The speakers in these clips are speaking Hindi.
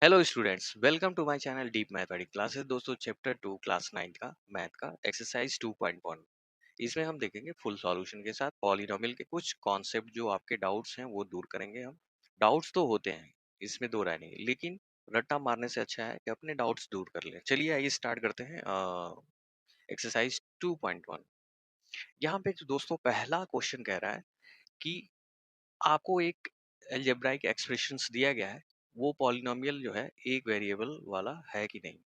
Hello students, welcome to my channel Deep mathematics classes. दोस्तों, चैप्टर 2 क्लास 9 का मैथ का एक्सरसाइज 2.1। इसमें हम देखेंगे फुल सॉल्यूशन के साथ पॉलिनोमियल के कुछ कॉन्सेप्ट जो आपके डाउट्स हैं वो दूर करेंगे हम। डाउट्स तो होते हैं, इसमें दो राय नहीं, लेकिन रट्टा मारने से अच्छा है कि अपने डाउट्स दूर कर लें। चलिए आइए स्टार्ट करते हैं एक्सरसाइज 2.1। यहाँ पे जो दोस्तों पहला क्वेश्चन कह रहा है कि आपको एक अलजेब्राइक एक्सप्रेशंस दिया गया है, वो पॉलिनोमियल जो है एक वेरिएबल वाला है कि नहीं।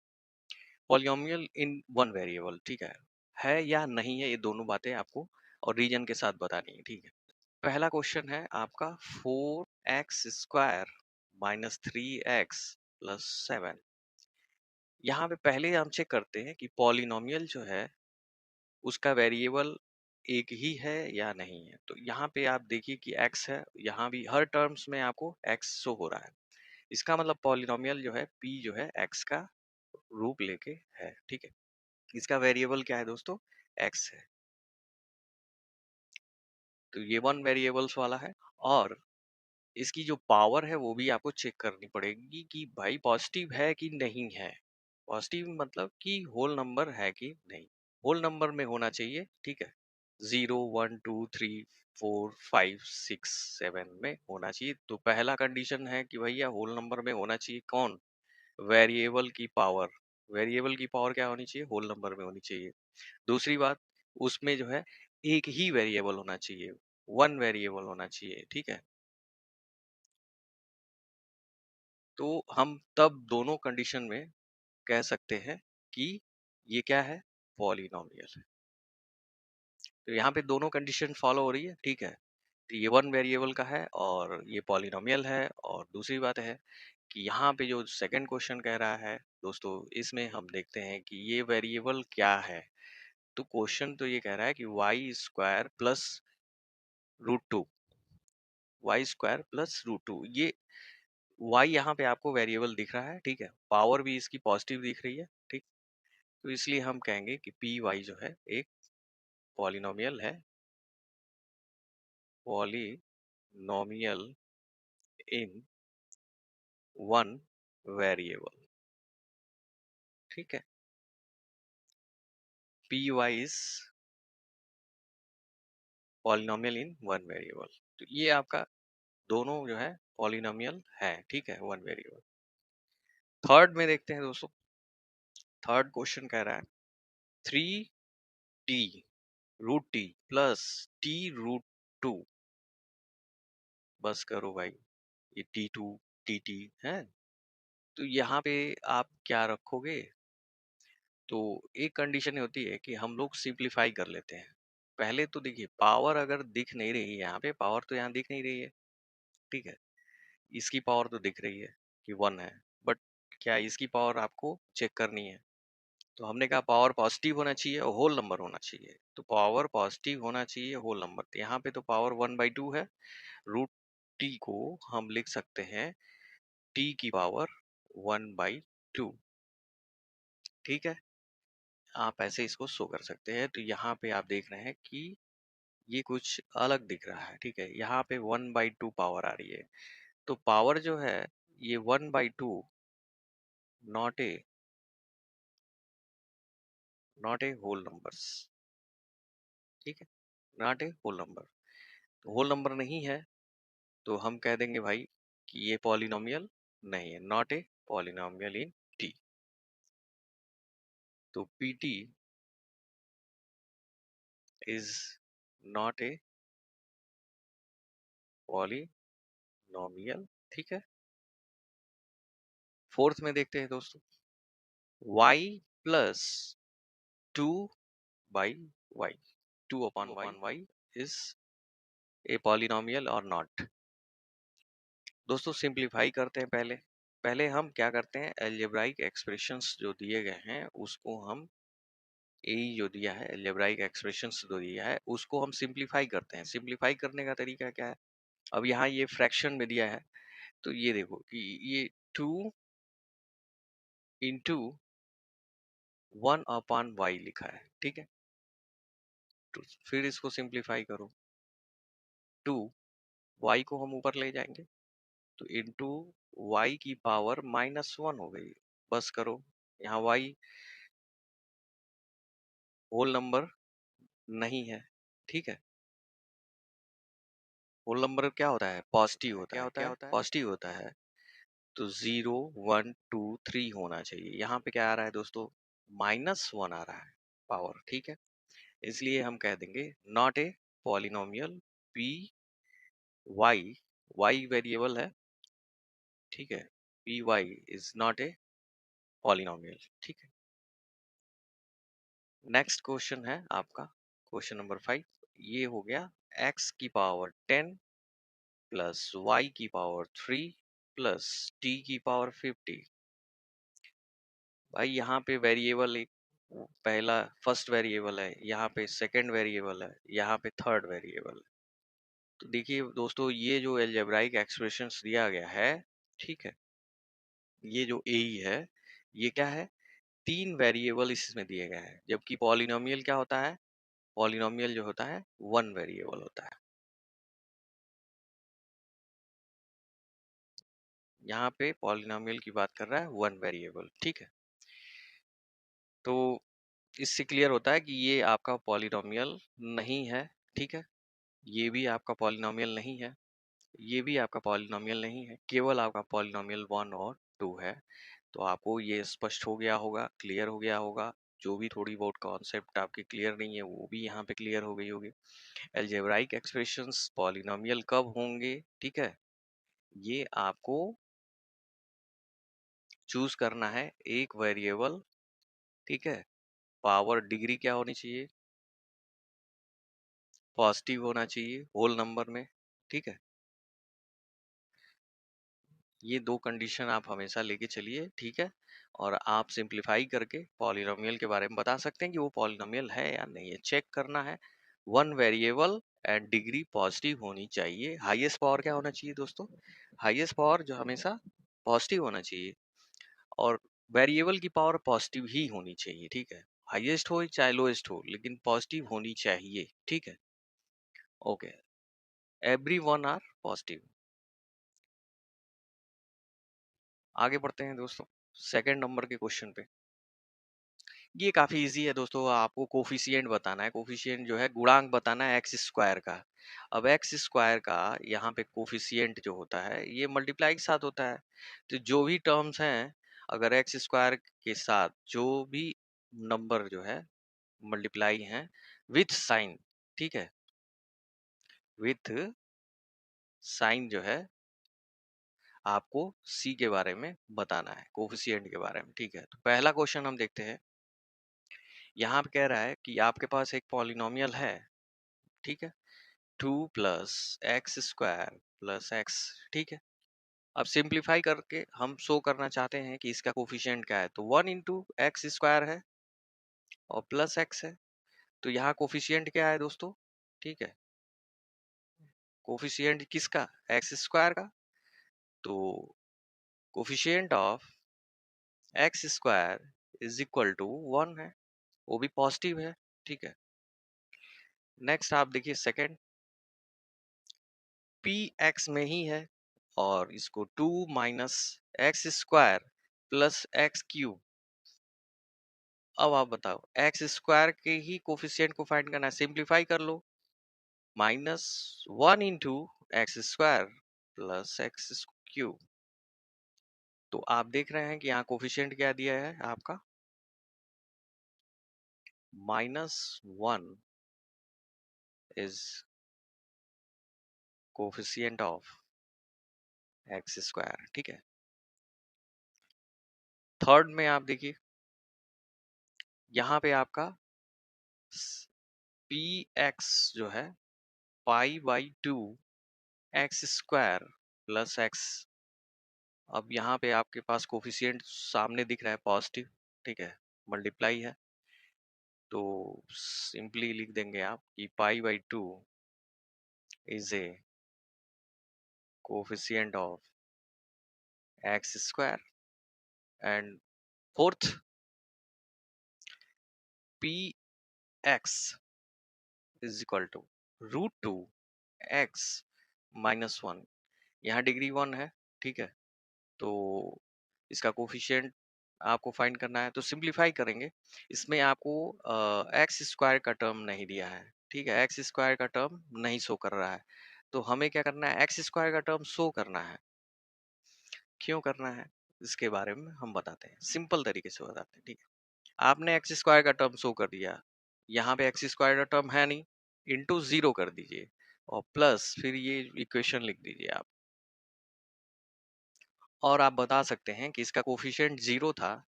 पॉलिनोमियल इन वन वेरिएबल, ठीक है या नहीं है, ये दोनों बातें आपको और रीजन के साथ बतानी है, ठीक है। पहला क्वेश्चन है आपका 4x² माइनस 3x प्लस 7। यहाँ पे पहले हम चेक करते हैं कि पॉलिनोमियल जो है उसका वेरिएबल एक ही है या नहीं है। तो यहाँ पे आप देखिए कि x है, यहाँ भी हर टर्म्स में आपको x शो हो रहा है। इसका मतलब पॉलिनोमियल जो है p जो है x का रूप लेके है, ठीक है। इसका वेरिएबल क्या है दोस्तों, x है। तो ये वन वेरिएबल्स वाला है। और इसकी जो पावर है वो भी आपको चेक करनी पड़ेगी कि भाई पॉजिटिव है कि नहीं है। पॉजिटिव मतलब कि होल नंबर है कि नहीं। होल नंबर में होना चाहिए, ठीक है। 0 1 2 3 4 5 6 7 में होना चाहिए। तो पहला कंडीशन है कि भैया होल नंबर में होना चाहिए कौन, वेरिएबल की पावर। वेरिएबल की पावर क्या होनी चाहिए, होल नंबर में होनी चाहिए। दूसरी बात, उसमें जो है एक ही वेरिएबल होना चाहिए, वन वेरिएबल होना चाहिए, ठीक है। तो हम तब दोनों कंडीशन में कह सकते हैं कि ये क्या है, पॉलिनोमियल। तो यहाँ पे दोनों कंडीशन फॉलो हो रही है, ठीक है। तो ये वन वेरिएबल का है और ये पॉलिनोमियल है। और दूसरी बात है कि यहाँ पे जो सेकंड क्वेश्चन कह रहा है दोस्तों, इसमें हम देखते हैं कि ये वेरिएबल क्या है। तो क्वेश्चन तो ये कह रहा है कि y² प्लस √2, y² प्लस √2। ये y यहाँ पे आपको वेरिएबल दिख रहा है, ठीक है। पावर भी इसकी पॉजिटिव दिख रही है, ठीक। तो इसलिए हम कहेंगे कि पी वाई जो है एक पॉलिनोमियल है, पॉलिनोमियल इन वन वेरिएबल, ठीक है। P y is polynomial in one variable. तो ये आपका दोनों जो है पॉलिनोमियल है, ठीक है, वन वेरिएबल। थर्ड में देखते हैं दोस्तों। थर्ड क्वेश्चन कह रहा है 3t√t प्लस t√2। बस करो भाई, ये t2 टी है। तो यहाँ पे आप क्या रखोगे। तो एक कंडीशन होती है कि हम लोग सिंप्लीफाई कर लेते हैं। पहले तो देखिए, पावर अगर दिख नहीं रही है यहाँ पे, पावर तो यहाँ दिख नहीं रही है, ठीक है। इसकी पावर तो दिख रही है कि 1 है, बट क्या इसकी पावर आपको चेक करनी है। तो हमने कहा पावर पॉजिटिव होना चाहिए और होल नंबर होना चाहिए। तो पावर पॉजिटिव होना चाहिए, होल नंबर। तो यहाँ पे तो पावर 1/2 है। √t को हम लिख सकते हैं t की पावर 1/2, ठीक है। आप ऐसे इसको शो कर सकते हैं। तो यहाँ पे आप देख रहे हैं कि ये कुछ अलग दिख रहा है, ठीक है। यहाँ पे 1/2 पावर आ रही है। तो पावर जो है ये 1/2, नॉट ए होल नंबर्स, ठीक है। Not a whole number. तो होल नंबर नहीं है, तो हम कह देंगे भाई कि ये पॉलिनोमियल नहीं है, not a polynomial in T. तो P T is not a polynomial, ठीक है। फोर्थ में देखते हैं दोस्तों, y plus 2/y, 2/y is a polynomial और नॉट। दोस्तों सिंप्लीफाई करते हैं। पहले पहले हम क्या करते हैं, अलजेब्राइक एक्सप्रेशंस जो दिए गए हैं उसको हम, यही जो दिया है अलजेब्राइक एक्सप्रेशंस जो दिया है उसको हम सिंप्लीफाई करते हैं। सिंप्लीफाई करने का तरीका क्या है, अब यहाँ ये फ्रैक्शन में दिया है। तो ये देखो कि ये 2 × 1/y लिखा है, ठीक है। तो फिर इसको सिंप्लीफाई करो। 2 y को हम ऊपर ले जाएंगे, तो इंटू y की पावर -1 हो गई। बस करो, यहाँ y होल नंबर नहीं है, ठीक है। होल नंबर क्या होता है? पॉजिटिव होता है। क्या होता है? पॉजिटिव होता है। तो 0 1 2 3 होना चाहिए। यहाँ पे क्या आ रहा है दोस्तों? -1 आ रहा है पावर, ठीक है। इसलिए हम कह देंगे not a polynomial p y variable है, ठीक है। P y is not a polynomial, ठीक है। नेक्स्ट क्वेश्चन है आपका क्वेश्चन नंबर 5। ये हो गया x की पावर 10 प्लस y की पावर 3 प्लस t की पावर 50। भाई यहाँ पे वेरिएबल एक पहला फर्स्ट वेरिएबल है, यहाँ पे सेकंड वेरिएबल है, यहाँ पे थर्ड वेरिएबल है। तो देखिए दोस्तों, ये जो एल्जेब्राइक एक्सप्रेशंस दिया गया है, ठीक है, ये जो ए है, ये क्या है? तीन वेरिएबल इसमें दिए गए हैं, जबकि पॉलिनोमियल क्या होता है? पॉलिनोमियल जो होता है वन वेरिएबल होता है। यहाँ पे पॉलिनोमियल की बात कर रहा है वन वेरिएबल, ठीक है। तो इससे क्लियर होता है कि ये आपका पॉलिनोमियल नहीं है, ठीक है। ये भी आपका पॉलिनोमियल नहीं है, ये भी आपका पॉलिनोमियल नहीं है, केवल आपका पॉलिनोमियल 1 और 2 है। तो आपको ये स्पष्ट हो गया होगा, क्लियर हो गया होगा। जो भी थोड़ी बहुत कॉन्सेप्ट आपकी क्लियर नहीं है, वो भी यहाँ पे क्लियर हो गई होगी। एल्जेब्राइक एक्सप्रेशंस पॉलिनोमियल कब होंगे, ठीक है, ये आपको चूज करना है एक वेरिएबल, ठीक है। पावर डिग्री क्या होनी चाहिए? पॉजिटिव होना चाहिए होल नंबर में, ठीक है। ये दो कंडीशन आप हमेशा लेके चलिए, ठीक है। और आप सिंप्लीफाई करके पॉलिनोमियल के बारे में बता सकते हैं कि वो पॉलिनोमियल है या नहीं है। चेक करना है one variable and degree positive होनी चाहिए। हाईएस्ट पावर क्या होना चाहिए दोस्तों? हाईएस्ट पावर जो हमेशा पॉजिटिव होना चाहिए, और वेरिएबल की पावर पॉजिटिव ही होनी चाहिए, ठीक है। हाईएस्ट हो चाहे लोएस्ट हो, लेकिन पॉजिटिव होनी चाहिए, ठीक है। Okay, every one are positive. आगे बढ़ते हैं दोस्तों सेकंड नंबर के क्वेश्चन पे। ये काफी इजी है दोस्तों, आपको कोफिशिएंट बताना है। कोफिशिएंट जो है गुणांक बताना है एक्स स्क्वायर का। अब एक्स स्क्वायर का यहाँ पे कोफिशिएंट जो होता है ये मल्टीप्लाई के साथ होता है। तो जो भी टर्म्स हैं, अगर एक्स स्क्वायर के साथ जो भी नंबर जो है मल्टीप्लाई हैं विथ साइन, ठीक है, विथ साइन जो है आपको सी के बारे में बताना है, कोफिशिएंट के बारे में, ठीक है। तो पहला क्वेश्चन हम देखते हैं। यहाँ पे कह रहा है कि आपके पास एक पॉलिनोमियल है, ठीक है, 2 plus x square plus x, ठीक है। अब सिंप्लीफाई करके हम शो करना चाहते हैं कि इसका कोफिशिएंट क्या है। तो 1 इंटू एक्स स्क्वायर है और प्लस एक्स है। तो यहाँ कोफिशिएंट क्या है दोस्तों? ठीक है, कोफिशिएंट किसका? एक्स स्क्वायर का। तो coefficient of x square is equal to 1 है, वो भी पॉजिटिव है, ठीक है। नेक्स्ट आप देखिए सेकंड, पी एक्स में ही है और इसको 2 minus x square plus x cube. अब आप बताओ, एक्स स्क्वायर के ही कोफिशिएंट को फाइंड करना है, सिंप्लीफाई कर लो। -1 into x square plus x cube. तो आप देख रहे हैं कि यहाँ कोफिशिएंट क्या दिया है आपका? -1 is coefficient of x square, ठीक है। थर्ड में आप देखिए, यहाँ पे आपका पी एक्स जो है पाई by 2 x square plus x. अब यहाँ पे आपके पास कोफिशिएंट सामने दिख रहा है पॉजिटिव, ठीक है, मल्टीप्लाई है। तो सिंपली लिख देंगे आप कि pi by 2 is a coefficient of x square. And fourth, p x is equal to √2 x -1। यहाँ डिग्री 1 है, ठीक है। तो इसका कोफिशिएंट आपको फाइंड करना है, तो सिंप्लीफाई करेंगे। इसमें आपको एक्स स्क्वायर का टर्म नहीं दिया है, ठीक है, एक्स स्क्वायर का टर्म नहीं शो कर रहा है, तो हमें क्या करना है, एक्स स्क्वायर का टर्म शो करना है। क्यों करना है इसके बारे में हम बताते हैं, सिंपल तरीके से बताते हैं, ठीक है। आपने एक्स स्क्वायर का टर्म शो कर दिया, यहाँ पे एक्स स्क्वायर का टर्म है नहीं, इंटू जीरो कर दीजिए और प्लस फिर ये इक्वेशन लिख दीजिए आप। और आप बता सकते हैं कि इसका कोफिशिएंट जीरो था,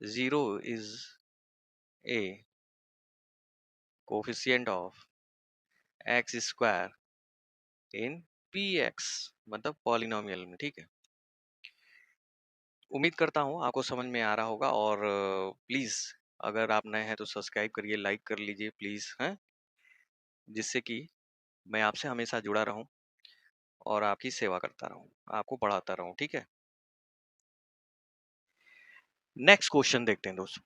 zero is a coefficient of x square in P x, मतलब पॉलिनोमियल में, ठीक है। उम्मीद करता हूँ आपको समझ में आ रहा होगा, और प्लीज अगर आप नए हैं तो सब्सक्राइब करिए, लाइक कर लीजिए प्लीज, हैं, जिससे कि मैं आपसे हमेशा जुड़ा रहूं और आपकी सेवा करता रहूं, आपको पढ़ाता रहूं, ठीक है। नेक्स्ट क्वेश्चन देखते हैं दोस्तों।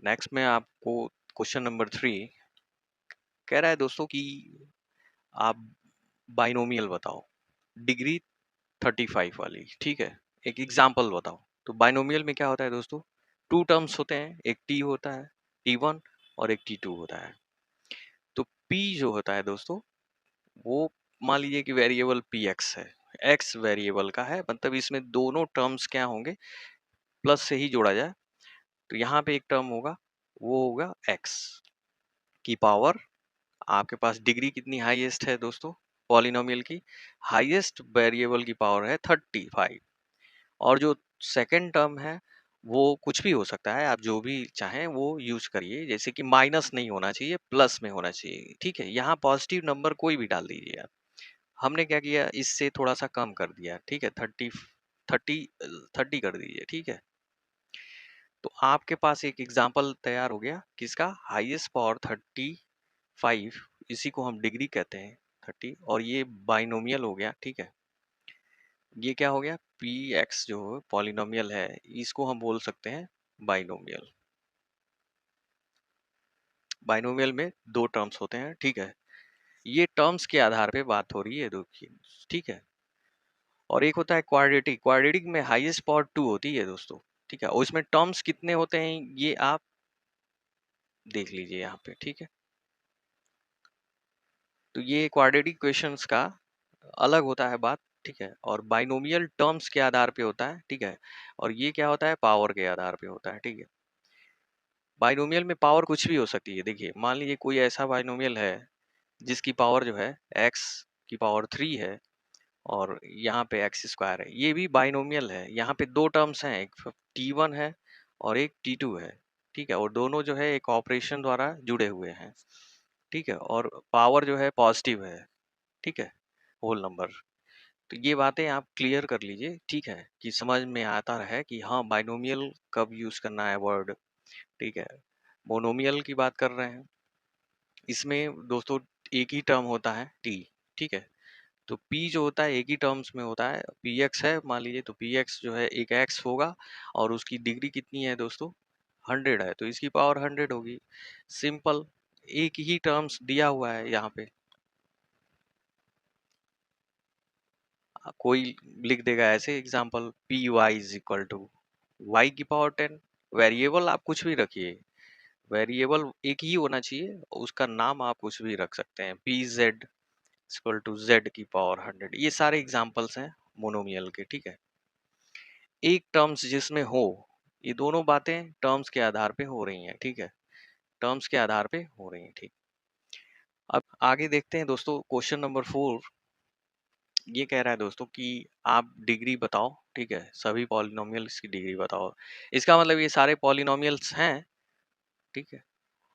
नेक्स्ट में आपको क्वेश्चन नंबर 3 कह रहा है दोस्तों कि आप बाइनोमियल बताओ, डिग्री 35 वाली, ठीक है, एक एग्जाम्पल बताओ। तो बाइनोमियल में क्या होता है दोस्तों, टू टर्म्स होते हैं, एक टी होता है, T1 और एक T2 होता है। तो P जो होता है दोस्तों, वो मान लीजिए कि वेरिएबल पी एक्स है, एक्स वेरिएबल का है, मतलब इसमें दोनों टर्म्स क्या होंगे, प्लस से ही जोड़ा जाए। तो यहाँ पे एक टर्म होगा, वो होगा एक्स की पावर, आपके पास डिग्री कितनी हाईएस्ट है दोस्तों पॉलिनोमियल की, हाईएस्ट वेरिएबल की पावर है 35। और जो सेकंड टर्म है वो कुछ भी हो सकता है, आप जो भी चाहें वो यूज करिए, जैसे कि माइनस नहीं होना चाहिए, प्लस में होना चाहिए, ठीक है। यहाँ पॉजिटिव नंबर कोई भी डाल दीजिए आप। हमने क्या किया, इससे थोड़ा सा कम कर दिया, ठीक है, 30 कर दीजिए, ठीक है। तो आपके पास एक एग्जाम्पल तैयार हो गया, किसका, हाईएस्ट पावर 35, इसी को हम डिग्री कहते हैं 30, और ये बाइनोमियल हो गया, ठीक है। ये क्या हो गया, पी एक्स जो पॉलिनोमियल है, इसको हम बोल सकते हैं बाइनोमियल। बाइनोमियल में दो टर्म्स होते हैं, ठीक है, ये टर्म्स के आधार पे बात हो रही है देखिए, ठीक है। और एक होता है क्वाड्रेटिक, क्वाड्रेटिक में हाईएस्ट पावर 2 होती है दोस्तों, ठीक है, और इसमें टर्म्स कितने होते हैं ये आप देख लीजिए यहाँ पे, ठीक है। तो ये क्वाड्रेटिक इक्वेशंस का अलग होता है बात, ठीक है, और बाइनोमियल टर्म्स के आधार पे होता है, ठीक है, और ये क्या होता है, पावर के आधार पे होता है, ठीक है। बाइनोमियल में पावर कुछ भी हो सकती है, देखिए मान लीजिए कोई ऐसा बाइनोमियल है जिसकी पावर जो है x की पावर 3 है, और यहाँ पे एक्स स्क्वायर है, ये भी बाइनोमियल है। यहाँ पे दो टर्म्स हैं, एक T1 है और एक T2 है, ठीक है, और दोनों जो है एक ऑपरेशन द्वारा जुड़े हुए हैं, ठीक है, और पावर जो है पॉजिटिव है, ठीक है, होल नंबर। तो ये बातें आप क्लियर कर लीजिए, ठीक है, कि समझ में आता रहे कि हाँ बाइनोमियल कब यूज करना है वर्ड, ठीक है। मोनोमियल की बात कर रहे हैं, इसमें दोस्तों एक ही टर्म होता है टी, ठीक है। तो पी जो होता है एक ही टर्म्स में होता है, पी एक्स है मान लीजिए, तो पी एक्स जो है एक एक्स होगा, और उसकी डिग्री कितनी है दोस्तों, 100 है, तो इसकी पावर 100 होगी, सिंपल। एक ही टर्म्स दिया हुआ है यहाँ पे, कोई लिख देगा ऐसे example, p y is equal to y की पावर 10, वेरिएबल आप कुछ भी रखिए, वेरिएबल एक ही होना चाहिए, उसका नाम आप कुछ भी रख सकते हैं, p z equal to z की पावर 100, ये सारे एग्जाम्पल्स हैं मोनोमियल के, ठीक है। एक टर्म्स जिसमें हो, ये दोनों बातें टर्म्स के आधार पे हो रही हैं, ठीक है, टर्म्स के आधार पे हो रही हैं, ठीक। अब आगे देखते हैं दोस्तों, क्वेश्चन नंबर 4 ये कह रहा है दोस्तों कि आप डिग्री बताओ, ठीक है, सभी पॉलिनोमियल्स की डिग्री बताओ। इसका मतलब ये सारे पॉलिनोमियल्स हैं, ठीक है,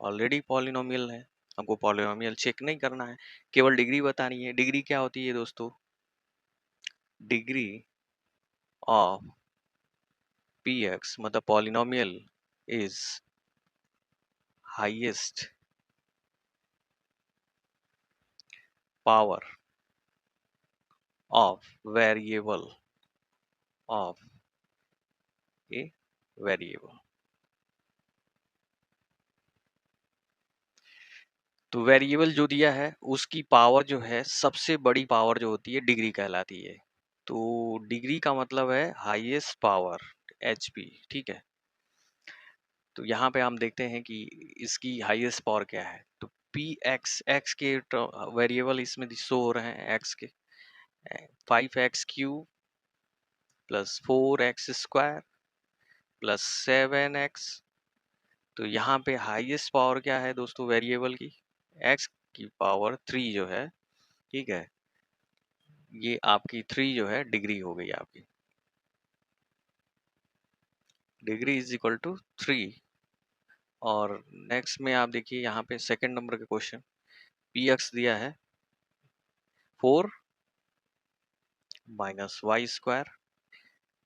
ऑलरेडी पॉलिनोमियल है, हमको पॉलिनोमियल चेक नहीं करना है, केवल डिग्री बतानी है। डिग्री क्या होती है दोस्तों, डिग्री ऑफ पी एक्स, मतलब polynomial is highest power of variable of a variable. तो वेरिएबल जो दिया है उसकी पावर जो है, सबसे बड़ी पावर जो होती है डिग्री कहलाती है, तो डिग्री का मतलब है हाईएस्ट पावर, एचपी, ठीक है। तो यहाँ पे हम देखते हैं कि इसकी हाईएस्ट पावर क्या है। तो पी एक्स, एक्स के वेरिएबल इसमें शो हो रहे हैं, एक्स के 5x³ plus 4x² plus 7x। तो यहाँ पे हाईएस्ट पावर क्या है दोस्तों वेरिएबल की, x की पावर 3 जो है, ठीक है। ये आपकी 3 जो है डिग्री हो गई आपकी, डिग्री इज इक्वल टू 3। और नेक्स्ट में आप देखिए यहाँ पे सेकंड नंबर का क्वेश्चन, पी एक्स दिया है 4 माइनस वाई स्क्वायर।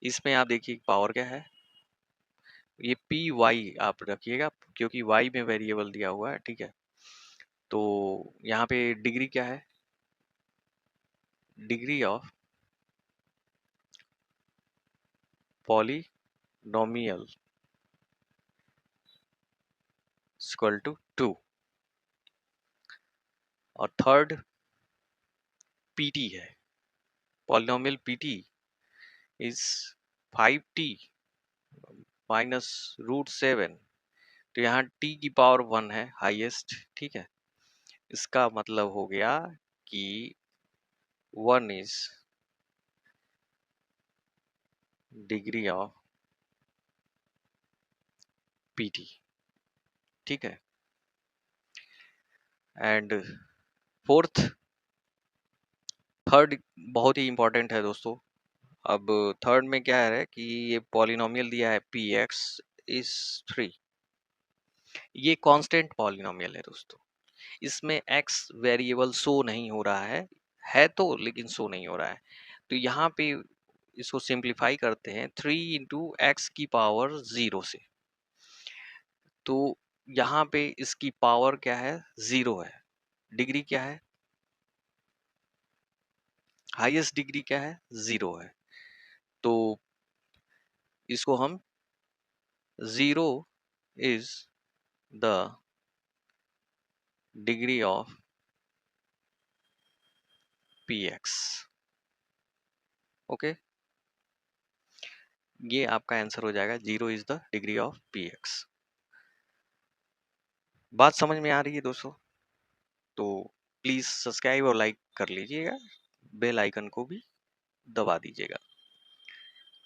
इसमें आप देखिए पावर क्या है, ये पी वाई आप रखिएगा क्योंकि वाई में वेरिएबल दिया हुआ है, ठीक है। तो यहाँ पे डिग्री क्या है, degree of polynomial equal to 2। और third p t, polynomial p t 5t minus √7। तो यहाँ t की पावर 1 है हाईएस्ट, ठीक है। इसका मतलब हो गया कि 1 इज डिग्री ऑफ पीटी, ठीक है। एंड फोर्थ, थर्ड बहुत ही इंपॉर्टेंट है दोस्तों। अब थर्ड में क्या है कि ये पॉलिनोमियल दिया है पी एक्स इज 3, ये कांस्टेंट पॉलिनोमियल है दोस्तों। इसमें x वेरिएबल शो नहीं हो रहा है तो लेकिन शो नहीं हो रहा है। तो यहाँ पे इसको सिंप्लीफाई करते हैं 3 इंटू एक्स की पावर 0 से। तो यहाँ पे इसकी पावर क्या है, 0 है। डिग्री क्या है, हाईएस्ट डिग्री क्या है, 0 है। तो इसको हम 0 is the degree of P x, okay. ये आपका आंसर हो जाएगा, 0 is the degree of P x. बात समझ में आ रही है दोस्तों? तो प्लीज सब्सक्राइब और लाइक कर लीजिएगा, बेल आइकन को भी दबा दीजिएगा,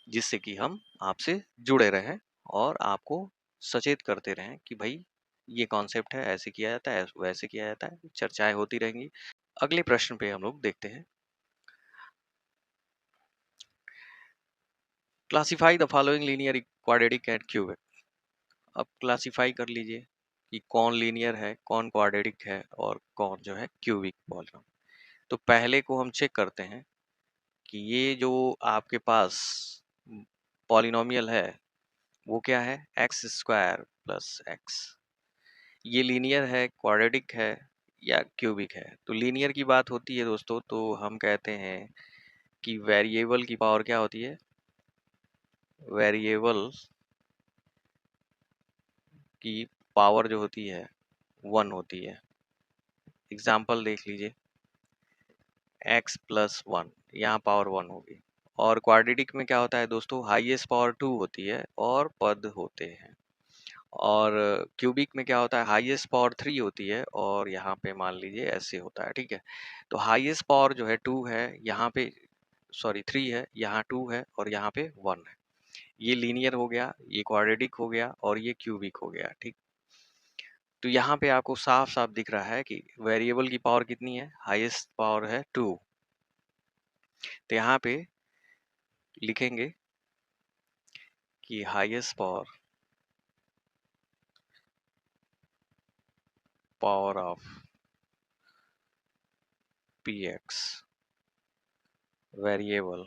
जिससे कि हम आपसे जुड़े रहें और आपको सचेत करते रहें कि भाई ये कॉन्सेप्ट है, ऐसे किया जाता है, वैसे किया जाता है, चर्चाएं होती रहेंगी। अगले प्रश्न पे हम लोग देखते हैं। Classify the following linear quadratic and cubic. अब क्लासिफाई कर लीजिए कि कौन लीनियर है, कौन क्वाड्रेटिक है और कौन जो है क्यूबिक पॉलीनॉमियल। तो पहले को हम चेक करते हैं कि ये जो आपके पास पॉलिनोमियल है वो क्या है, x² प्लस x। ये लीनियर है, क्वाड्रेटिक है या क्यूबिक है। तो लीनियर की बात होती है दोस्तों तो हम कहते हैं कि वेरिएबल की पावर क्या होती है, वेरिएबल की पावर जो होती है 1 होती है। एग्जाम्पल देख लीजिए, x प्लस 1, यहाँ पावर 1 होगी। और क्वाड्रेटिक में क्या होता है दोस्तों, हाईएस्ट पावर 2 होती है और पद होते हैं। और क्यूबिक में क्या होता है, हाईएस्ट पावर 3 होती है और यहाँ पे मान लीजिए ऐसे होता है, ठीक है। तो हाईएस्ट पावर जो है 2 है, यहाँ पे सॉरी 3 है, यहाँ 2 है और यहाँ पे 1 है। ये लीनियर हो गया, ये क्वाड्रेटिक हो गया और ये क्यूबिक हो गया, ठीक। तो यहाँ पे आपको साफ साफ दिख रहा है कि वेरिएबल की पावर कितनी है, हाईएस्ट पावर है 2। तो यहाँ पे लिखेंगे कि highest power of P x variable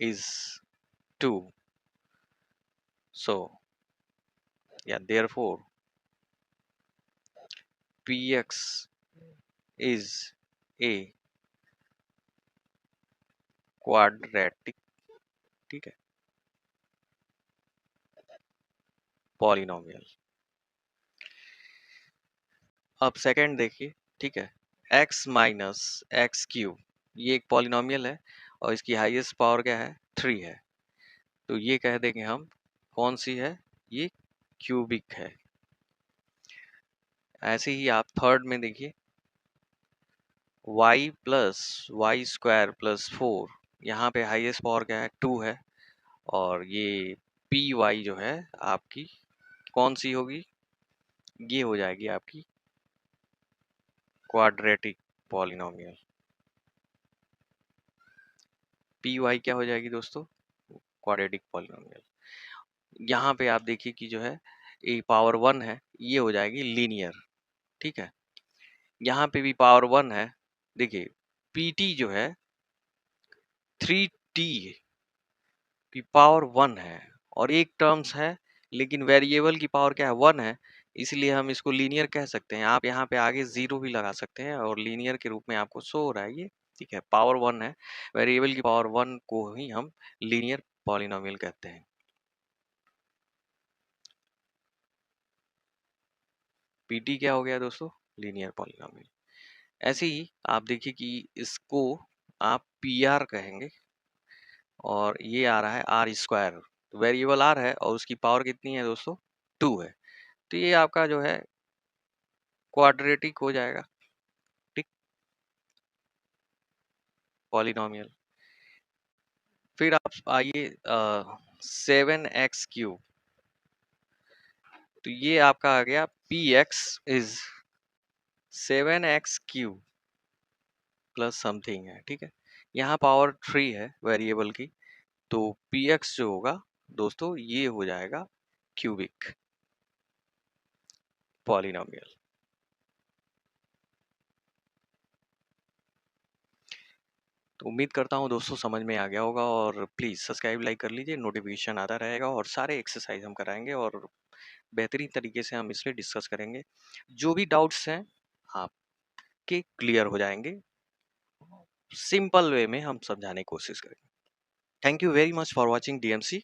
is 2। So yeah, therefore px is a quadratic, ठीक है, पॉलिनोमियल। अब सेकंड देखिए, ठीक है, x माइनस एक्स क्यूब ये एक पॉलिनोमियल है और इसकी हाईएस्ट पावर क्या है, 3 है। तो ये कह देंगे हम कौन सी है, ये क्यूबिक है। ऐसे ही आप थर्ड में देखिए, y plus y square plus 4, यहाँ पे हाईएस्ट पावर क्या है, 2 है। और ये पी वाई जो है आपकी कौन सी होगी, ये हो जाएगी आपकी क्वाड्रेटिक पॉलिनोमियल। पी वाई क्या हो जाएगी दोस्तों, क्वाड्रेटिक पॉलिनोमियल। यहाँ पे आप देखिए कि जो है ए पावर 1 है, ये हो जाएगी लीनियर, ठीक है। यहाँ पे भी पावर 1 है, देखिए पीटी जो है 3t की पावर 1 है और एक टर्म्स है, लेकिन वेरिएबल की पावर क्या है, 1 है, इसलिए हम इसको लीनियर कह सकते हैं। आप यहाँ पे आगे 0 भी लगा सकते हैं और लीनियर के रूप में आपको शो हो रहा है ये, ठीक है। पावर 1 है, वेरिएबल की पावर 1 को ही हम लीनियर पॉलिनोमियल कहते हैं। पीटी क्या हो गया दोस्तों, लीनियर पॉलिनोमियल। ऐसे ही आप देखिए कि इसको आप पी आर कहेंगे और ये आ रहा है आर स्क्वायर, वेरिएबल आर है और उसकी पावर कितनी है दोस्तों, 2 है। तो ये आपका जो है क्वाड्रेटिक हो जाएगा, ठीक, पॉलिनोमियल। फिर आप आइए 7x³ तो ये आपका आ गया P x is 7x³ plus something है, ठीक है। यहाँ पावर 3 है वेरिएबल की, तो पी एक्स जो होगा दोस्तों ये हो जाएगा क्यूबिक पॉलिनोमियल। तो उम्मीद करता हूँ दोस्तों समझ में आ गया होगा और प्लीज़ सब्सक्राइब लाइक कर लीजिए, नोटिफिकेशन आता रहेगा और सारे एक्सरसाइज हम कराएंगे और बेहतरीन तरीके से हम इस पे डिस्कस करेंगे। जो भी डाउट्स हैं आपके क्लियर हो जाएंगे, सिंपल वे में हम समझाने की कोशिश करेंगे। Thank you very much for watching DMC.